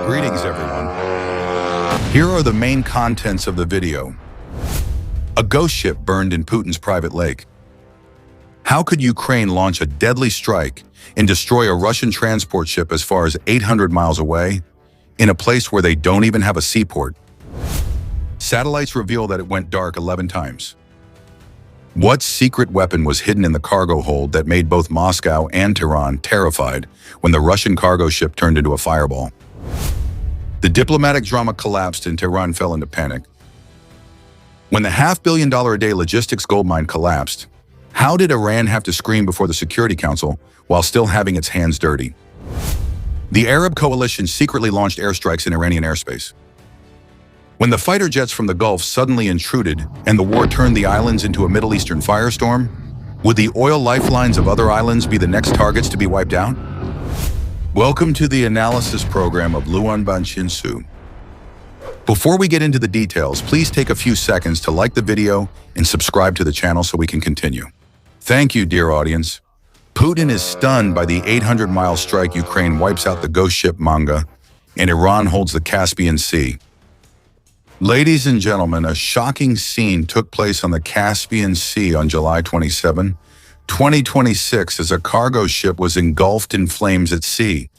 Greetings, everyone. Here are the main contents of the video. A ghost ship burned in Putin's private lake. How could Ukraine launch a deadly strike and destroy a Russian transport ship as far as 800 miles away, in a place where they don't even have a seaport? Satellites reveal that it went dark 11 times. What secret weapon was hidden in the cargo hold that made both Moscow and Tehran terrified when the Russian cargo ship turned into a fireball? The diplomatic drama collapsed and Tehran fell into panic. When the $500 million a day logistics goldmine collapsed, how did Iran have to scream before the Security Council while still having its hands dirty? The Arab coalition secretly launched airstrikes in Iranian airspace. When the fighter jets from the Gulf suddenly intruded and the war turned the islands into a Middle Eastern firestorm, would the oil lifelines of other islands be the next targets to be wiped out? Welcome to the analysis program of Luan Banshinsu. Before we get into the details, please take a few seconds to like the video and subscribe to the channel so we can continue. Thank you, dear audience. Putin is stunned by the 800-mile strike. Ukraine wipes out the ghost ship Manga, and Iran holds the Caspian Sea. Ladies and gentlemen, a shocking scene took place on the Caspian Sea on July 27, 2026, as a cargo ship was engulfed in flames at sea.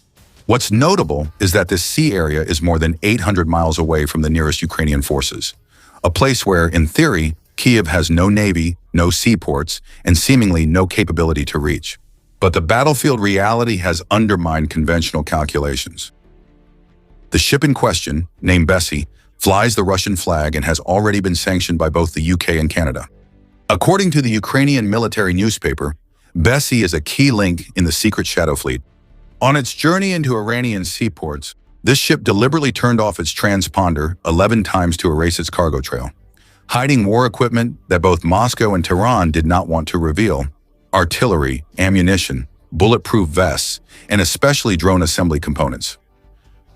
What's notable is that this sea area is more than 800 miles away from the nearest Ukrainian forces, a place where, in theory, Kiev has no navy, no seaports, and seemingly no capability to reach. But the battlefield reality has undermined conventional calculations. The ship in question, named Bessie, flies the Russian flag and has already been sanctioned by both the UK and Canada. According to the Ukrainian military newspaper, Bessie is a key link in the secret shadow fleet. On its journey into Iranian seaports, this ship deliberately turned off its transponder 11 times to erase its cargo trail, hiding war equipment that both Moscow and Tehran did not want to reveal: artillery, ammunition, bulletproof vests, and especially drone assembly components.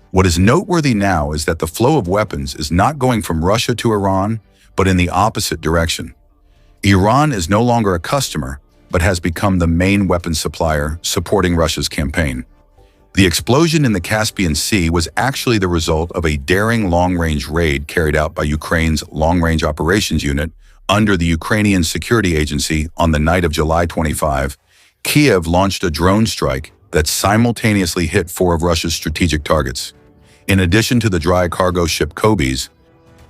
What is noteworthy now is that the flow of weapons is not going from Russia to Iran, but in the opposite direction. Iran is no longer a customer, but has become the main weapons supplier supporting Russia's campaign. The explosion in the Caspian Sea was actually the result of a daring long-range raid carried out by Ukraine's Long-Range Operations Unit under the Ukrainian Security Agency on the night of July 25. Kiev launched a drone strike that simultaneously hit 4 of Russia's strategic targets. In addition to the dry cargo ship Kobys,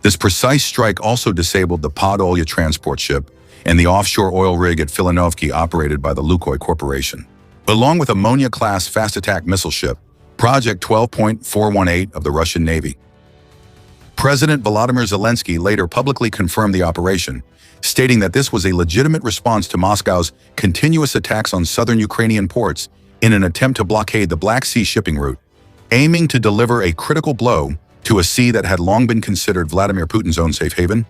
this precise strike also disabled the Podolya transport ship and the offshore oil rig at Filanovki operated by the Lukoil Corporation, along with ammonia-class fast-attack missile ship, Project 12.418 of the Russian Navy. President Volodymyr Zelensky later publicly confirmed the operation, stating that this was a legitimate response to Moscow's continuous attacks on southern Ukrainian ports in an attempt to blockade the Black Sea shipping route, aiming to deliver a critical blow to a sea that had long been considered Vladimir Putin's own safe haven.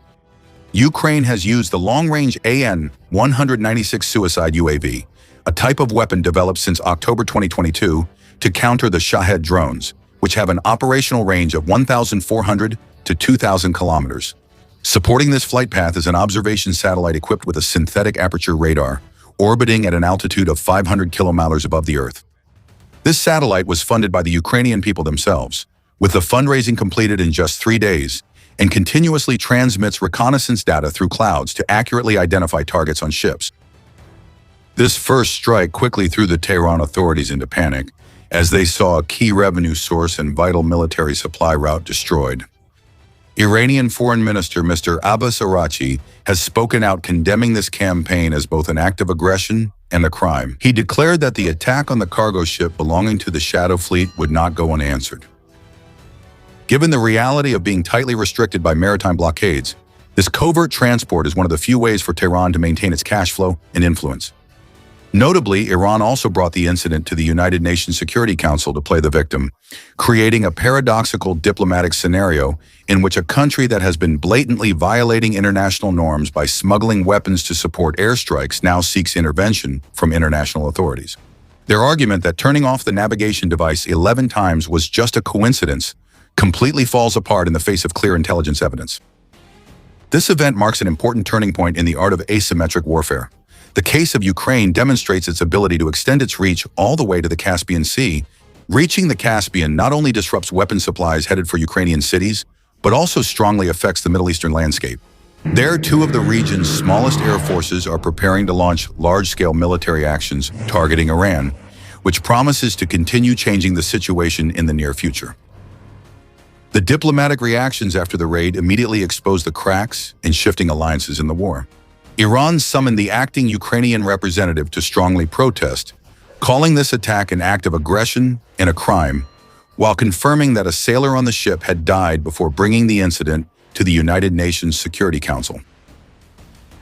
Ukraine has used the long-range AN-196 suicide UAV, a type of weapon developed since October 2022 to counter the Shahed drones, which have an operational range of 1,400 to 2,000 kilometers. Supporting this flight path is an observation satellite equipped with a synthetic aperture radar, orbiting at an altitude of 500 kilometers above the Earth. This satellite was funded by the Ukrainian people themselves, with the fundraising completed in just 3 days, and continuously transmits reconnaissance data through clouds to accurately identify targets on ships. This first strike quickly threw the Tehran authorities into panic, as they saw a key revenue source and vital military supply route destroyed. Iranian Foreign Minister Mr. Abbas Araghchi has spoken out condemning this campaign as both an act of aggression and a crime. He declared that the attack on the cargo ship belonging to the Shadow Fleet would not go unanswered. Given the reality of being tightly restricted by maritime blockades, this covert transport is one of the few ways for Tehran to maintain its cash flow and influence. Notably, Iran also brought the incident to the United Nations Security Council to play the victim, creating a paradoxical diplomatic scenario in which a country that has been blatantly violating international norms by smuggling weapons to support airstrikes now seeks intervention from international authorities. Their argument that turning off the navigation device 11 times was just a coincidence completely falls apart in the face of clear intelligence evidence. This event marks an important turning point in the art of asymmetric warfare. The case of Ukraine demonstrates its ability to extend its reach all the way to the Caspian Sea Reaching the Caspian not only disrupts weapon supplies headed for Ukrainian cities, but also strongly affects the Middle Eastern landscape. There, two of the region's smallest air forces are preparing to launch large-scale military actions targeting Iran, which promises to continue changing the situation in the near future. The diplomatic reactions after the raid immediately exposed the cracks and shifting alliances in the war. Iran summoned the acting Ukrainian representative to strongly protest, calling this attack an act of aggression and a crime, while confirming that a sailor on the ship had died before bringing the incident to the United Nations Security Council.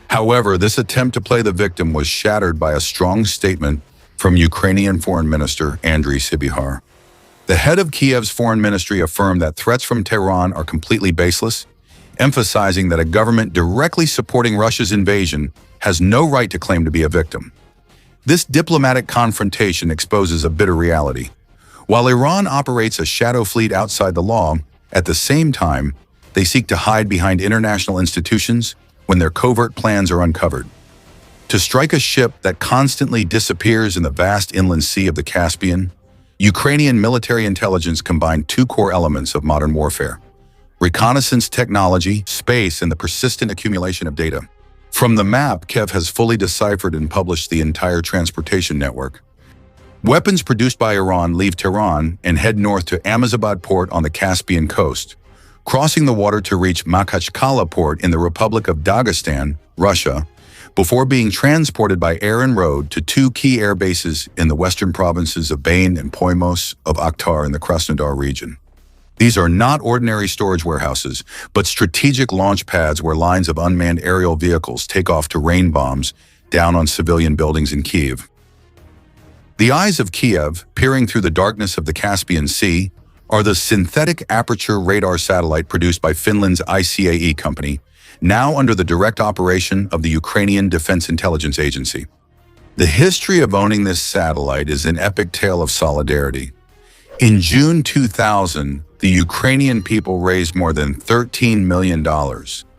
However, this attempt to play the victim was shattered by a strong statement from Ukrainian Foreign Minister Andriy Sybiha. The head of Kiev's foreign ministry affirmed that threats from Tehran are completely baseless, emphasizing that a government directly supporting Russia's invasion has no right to claim to be a victim. This diplomatic confrontation exposes a bitter reality. While Iran operates a shadow fleet outside the law, at the same time, they seek to hide behind international institutions when their covert plans are uncovered. To strike a ship that constantly disappears in the vast inland sea of the Caspian, Ukrainian military intelligence combined two core elements of modern warfare: reconnaissance technology, space, and the persistent accumulation of data. From the map, Kiev has fully deciphered and published the entire transportation network. Weapons produced by Iran leave Tehran and head north to Amazabad port on the Caspian coast, crossing the water to reach Makhachkala port in the Republic of Dagestan, Russia, before being transported by air and road to two key air bases in the western provinces of Bain and Poimos of Akhtar in the Krasnodar region. These are not ordinary storage warehouses, but strategic launch pads where lines of unmanned aerial vehicles take off to rain bombs down on civilian buildings in Kyiv. The eyes of Kiev, peering through the darkness of the Caspian Sea, are the synthetic aperture radar satellite produced by Finland's ICAE company, now under the direct operation of the Ukrainian Defense Intelligence Agency. The history of owning this satellite is an epic tale of solidarity. In June 2000, the Ukrainian people raised more than $13 million.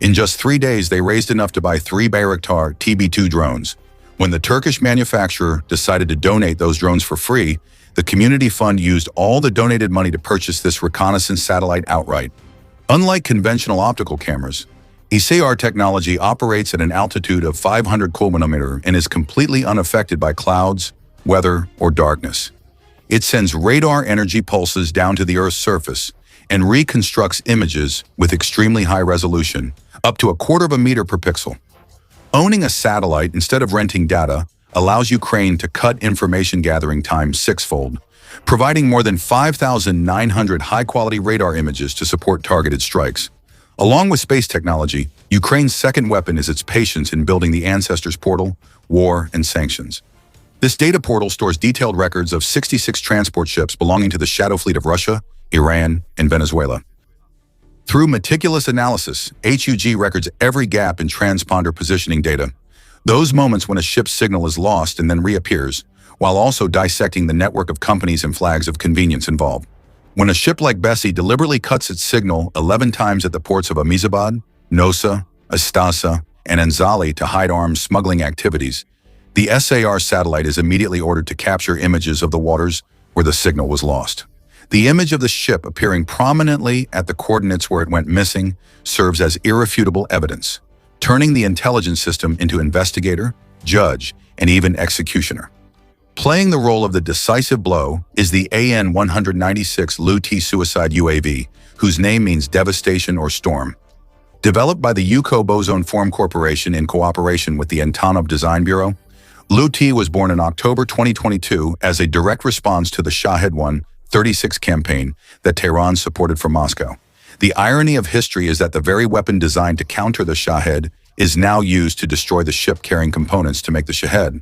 In just 3 days, they raised enough to buy 3 Bayraktar TB2 drones. When the Turkish manufacturer decided to donate those drones for free, the community fund used all the donated money to purchase this reconnaissance satellite outright. Unlike conventional optical cameras, ESAR technology operates at an altitude of 500 km and is completely unaffected by clouds, weather, or darkness. It sends radar energy pulses down to the Earth's surface and reconstructs images with extremely high resolution, up to 1/4 meter per pixel. Owning a satellite instead of renting data allows Ukraine to cut information gathering time 6-fold, providing more than 5,900 high-quality radar images to support targeted strikes. Along with space technology, Ukraine's second weapon is its patience in building the Ancestors Portal, War, and Sanctions. This data portal stores detailed records of 66 transport ships belonging to the shadow fleet of Russia, Iran, and Venezuela. Through meticulous analysis, HUG records every gap in transponder positioning data, those moments when a ship's signal is lost and then reappears, while also dissecting the network of companies and flags of convenience involved. When a ship like Bessie deliberately cuts its signal 11 times at the ports of Amizabad, Nosa, Astasa, and Anzali to hide arms smuggling activities, the SAR satellite is immediately ordered to capture images of the waters where the signal was lost. The image of the ship appearing prominently at the coordinates where it went missing serves as irrefutable evidence, turning the intelligence system into investigator, judge, and even executioner. Playing the role of the decisive blow is the AN-196 Lu-T suicide UAV, whose name means devastation or storm. Developed by the Yuko Boson Form Corporation in cooperation with the Antonov Design Bureau, Lu-T was born in October 2022 as a direct response to the Shahed 136 campaign that Tehran supported from Moscow. The irony of history is that the very weapon designed to counter the Shahed is now used to destroy the ship-carrying components to make the Shahed.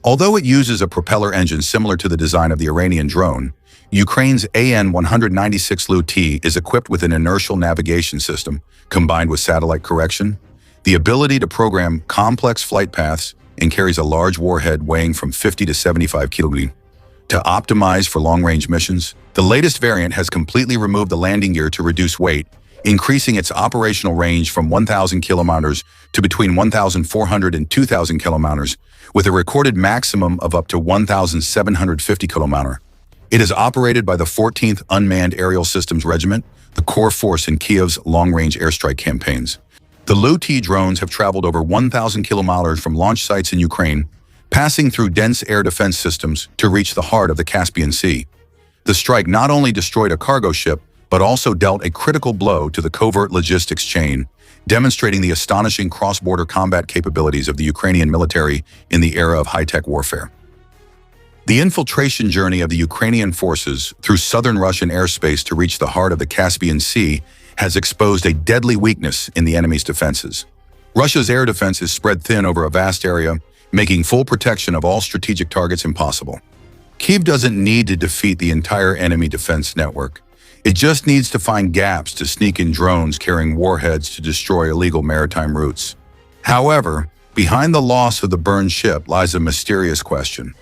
Although it uses a propeller engine similar to the design of the Iranian drone, Ukraine's AN-196 Lu-T is equipped with an inertial navigation system combined with satellite correction, the ability to program complex flight paths, and carries a large warhead weighing from 50 to 75 kilograms. To optimize for long-range missions, the latest variant has completely removed the landing gear to reduce weight, increasing its operational range from 1,000 kilometers to between 1,400 and 2,000 kilometers, with a recorded maximum of up to 1,750 kilometers. It is operated by the 14th Unmanned Aerial Systems Regiment, the core force in Kiev's long-range airstrike campaigns. The Lu-T drones have traveled over 1,000 kilometers from launch sites in Ukraine, passing through dense air defense systems to reach the heart of the Caspian Sea. The strike not only destroyed a cargo ship, but also dealt a critical blow to the covert logistics chain, demonstrating the astonishing cross-border combat capabilities of the Ukrainian military in the era of high-tech warfare. The infiltration journey of the Ukrainian forces through southern Russian airspace to reach the heart of the Caspian Sea has exposed a deadly weakness in the enemy's defenses. Russia's air defense is spread thin over a vast area, making full protection of all strategic targets impossible. Kyiv doesn't need to defeat the entire enemy defense network. It just needs to find gaps to sneak in drones carrying warheads to destroy illegal maritime routes. However, behind the loss of the burned ship lies a mysterious question.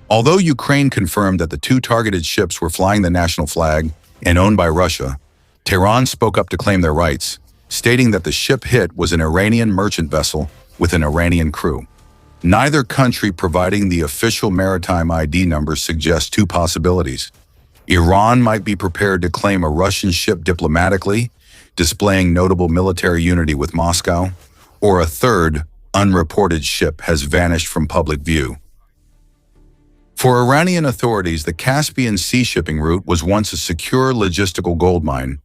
Although Ukraine confirmed that the two targeted ships were flying the national flag and owned by Russia, Tehran spoke up to claim their rights, stating that the ship hit was an Iranian merchant vessel with an Iranian crew. Neither country providing the official maritime ID numbers suggests two possibilities. Iran might be prepared to claim a Russian ship diplomatically, displaying notable military unity with Moscow, or a third, unreported ship has vanished from public view. For Iranian authorities, the Caspian Sea shipping route was once a secure logistical goldmine,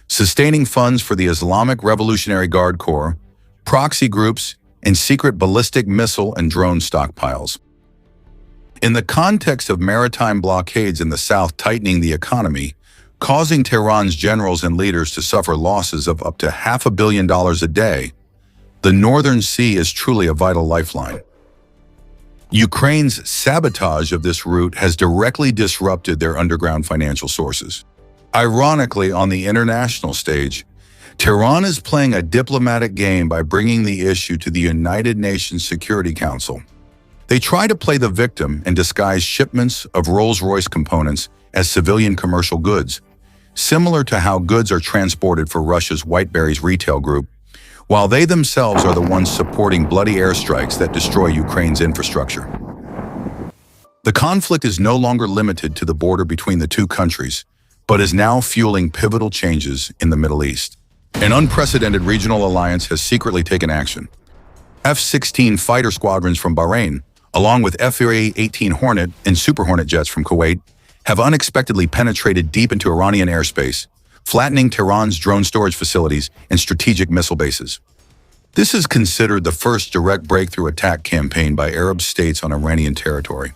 sustaining funds for the Islamic Revolutionary Guard Corps, proxy groups, and secret ballistic missile and drone stockpiles. In the context of maritime blockades in the south tightening the economy, causing Tehran's generals and leaders to suffer losses of up to $500 million a day, the Northern Sea is truly a vital lifeline. Ukraine's sabotage of this route has directly disrupted their underground financial sources. Ironically, on the international stage, Tehran is playing a diplomatic game by bringing the issue to the United Nations Security Council. They try to play the victim and disguise shipments of Rolls-Royce components as civilian commercial goods, similar to how goods are transported for Russia's Whiteberries retail group, while they themselves are the ones supporting bloody airstrikes that destroy Ukraine's infrastructure. The conflict is no longer limited to the border between the two countries, but is now fueling pivotal changes in the Middle East. An unprecedented regional alliance has secretly taken action. F-16 fighter squadrons from Bahrain, along with F-18 Hornet and Super Hornet jets from Kuwait, have unexpectedly penetrated deep into Iranian airspace, flattening Tehran's drone storage facilities and strategic missile bases. This is considered the first direct breakthrough attack campaign by Arab states on Iranian territory.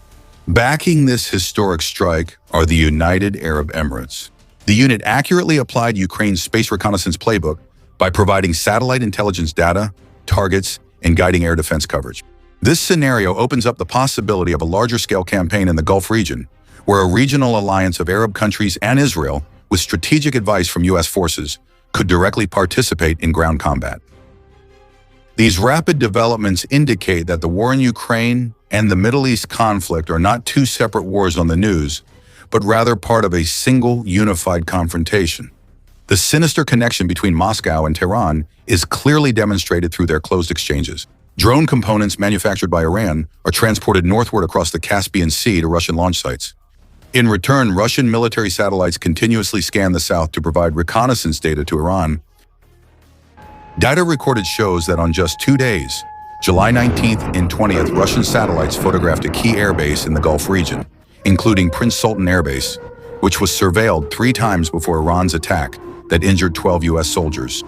Backing this historic strike are the United Arab Emirates. The unit accurately applied Ukraine's space reconnaissance playbook by providing satellite intelligence data, targets, and guiding air defense coverage. This scenario opens up the possibility of a larger-scale campaign in the Gulf region, where a regional alliance of Arab countries and Israel, with strategic advice from U.S. forces, could directly participate in ground combat. These rapid developments indicate that the war in Ukraine and the Middle East conflict are not two separate wars on the news, but rather part of a single, unified confrontation. The sinister connection between Moscow and Tehran is clearly demonstrated through their closed exchanges. Drone components manufactured by Iran are transported northward across the Caspian Sea to Russian launch sites. In return, Russian military satellites continuously scan the south to provide reconnaissance data to Iran. Data recorded shows that on just 2 days, July 19th and 20th, Russian satellites photographed a key airbase in the Gulf region, including Prince Sultan Air Base, which was surveilled 3 times before Iran's attack that injured 12 U.S. soldiers.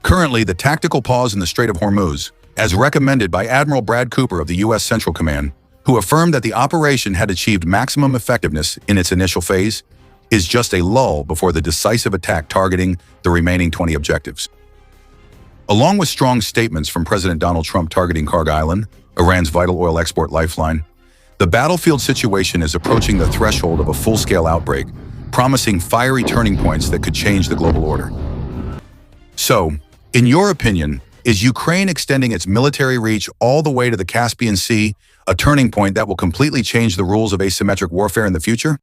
Currently, the tactical pause in the Strait of Hormuz, as recommended by Admiral Brad Cooper of the U.S. Central Command, who affirmed that the operation had achieved maximum effectiveness in its initial phase, is just a lull before the decisive attack targeting the remaining 20 objectives. Along with strong statements from President Donald Trump targeting Karg Island, Iran's vital oil export lifeline, the battlefield situation is approaching the threshold of a full-scale outbreak, promising fiery turning points that could change the global order. So, in your opinion, is Ukraine extending its military reach all the way to the Caspian Sea, a turning point that will completely change the rules of asymmetric warfare in the future?